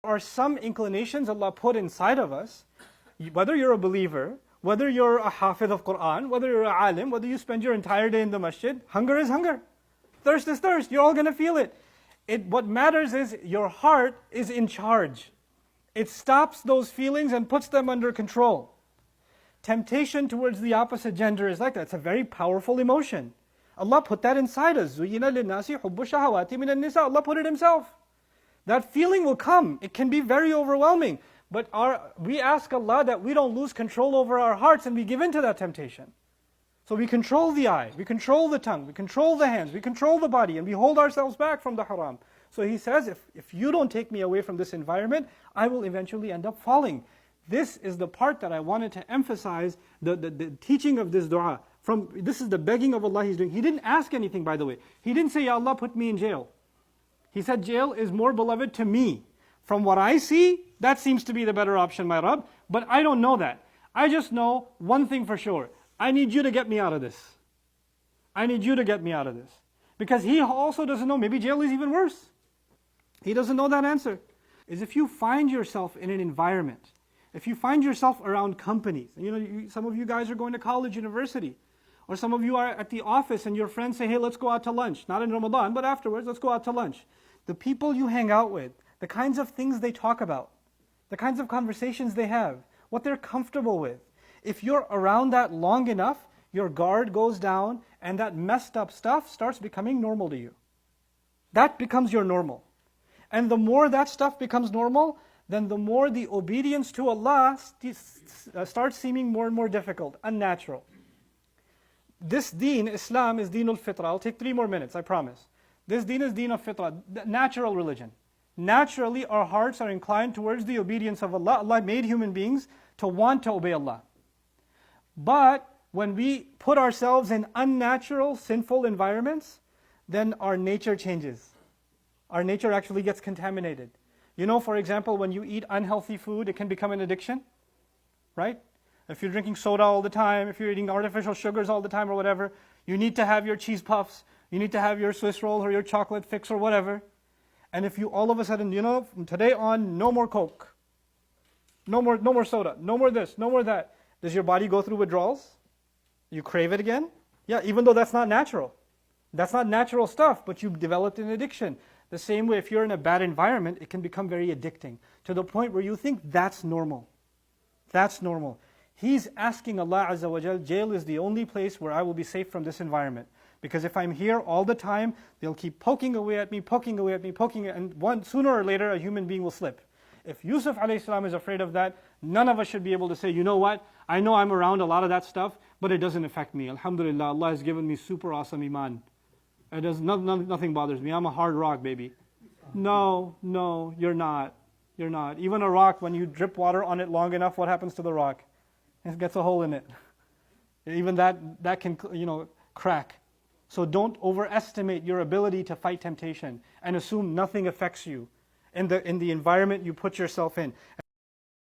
There are some inclinations Allah put inside of us, whether you're a believer, whether you're a hafiz of Quran, whether you're a alim, whether you spend your entire day in the masjid, hunger is hunger. Thirst is thirst. You're all going to feel it. What matters is your heart is in charge. It stops those feelings and puts them under control. Temptation towards the opposite gender is like that. It's a very powerful emotion. Allah put that inside us. زُيِّنَ لِلنَّاسِ حُبُّ الشَّهَوَاتِ مِنَ النِّسَاءِ. Allah put it Himself. That feeling will come. It can be very overwhelming. But we ask Allah that we don't lose control over our hearts and we give in to that temptation. So we control the eye, we control the tongue, we control the hands, we control the body, and we hold ourselves back from the haram. So He says, if you don't take me away from this environment, I will eventually end up falling. This is the part that I wanted to emphasize, the teaching of this dua. This is the begging of Allah He's doing. He didn't ask anything, by the way. He didn't say, Ya Allah, put me in jail. He said, jail is more beloved to me. From what I see, that seems to be the better option, my Rabb. But I don't know that. I just know one thing for sure. I need you to get me out of this. I need you to get me out of this. Because he also doesn't know, maybe jail is even worse. He doesn't know that answer. Is if you find yourself in an environment, if you find yourself around companies, and some of you guys are going to college, university, or some of you are at the office and your friends say, hey, let's go out to lunch. Not in Ramadan, but afterwards, let's go out to lunch. The people you hang out with, the kinds of things they talk about, the kinds of conversations they have, what they're comfortable with. If you're around that long enough, your guard goes down and that messed up stuff starts becoming normal to you. That becomes your normal. And the more that stuff becomes normal, then the more the obedience to Allah starts seeming more and more difficult, unnatural. This deen, Islam, is deen al-fitra. I'll take 3 more minutes, I promise. This deen is deen al-fitra, natural religion. Naturally, our hearts are inclined towards the obedience of Allah. Allah made human beings to want to obey Allah. But when we put ourselves in unnatural, sinful environments, then our nature changes. Our nature actually gets contaminated. For example, when you eat unhealthy food, it can become an addiction, right? If you're drinking soda all the time, if you're eating artificial sugars all the time or whatever, you need to have your cheese puffs, you need to have your Swiss rolls or your chocolate fix or whatever. And if you all of a sudden, from today on, no more Coke, no more soda, no more this, no more that. Does your body go through withdrawals? You crave it again? Yeah, even though that's not natural. That's not natural stuff, but you've developed an addiction. The same way, if you're in a bad environment, it can become very addicting, to the point where you think that's normal. That's normal. He's asking Allah Azza wa Jal, jail is the only place where I will be safe from this environment. Because if I'm here all the time, they'll keep poking away at me, and sooner or later a human being will slip. If Yusuf alayhi salam is afraid of that, none of us should be able to say, you know what, I know I'm around a lot of that stuff, but it doesn't affect me. Alhamdulillah, Allah has given me super awesome iman. Nothing bothers me. I'm a hard rock, baby. No, you're not. You're not. Even a rock, when you drip water on it long enough, what happens to the rock? It gets a hole in it. Even that can, crack. So don't overestimate your ability to fight temptation and assume nothing affects you in the environment you put yourself in.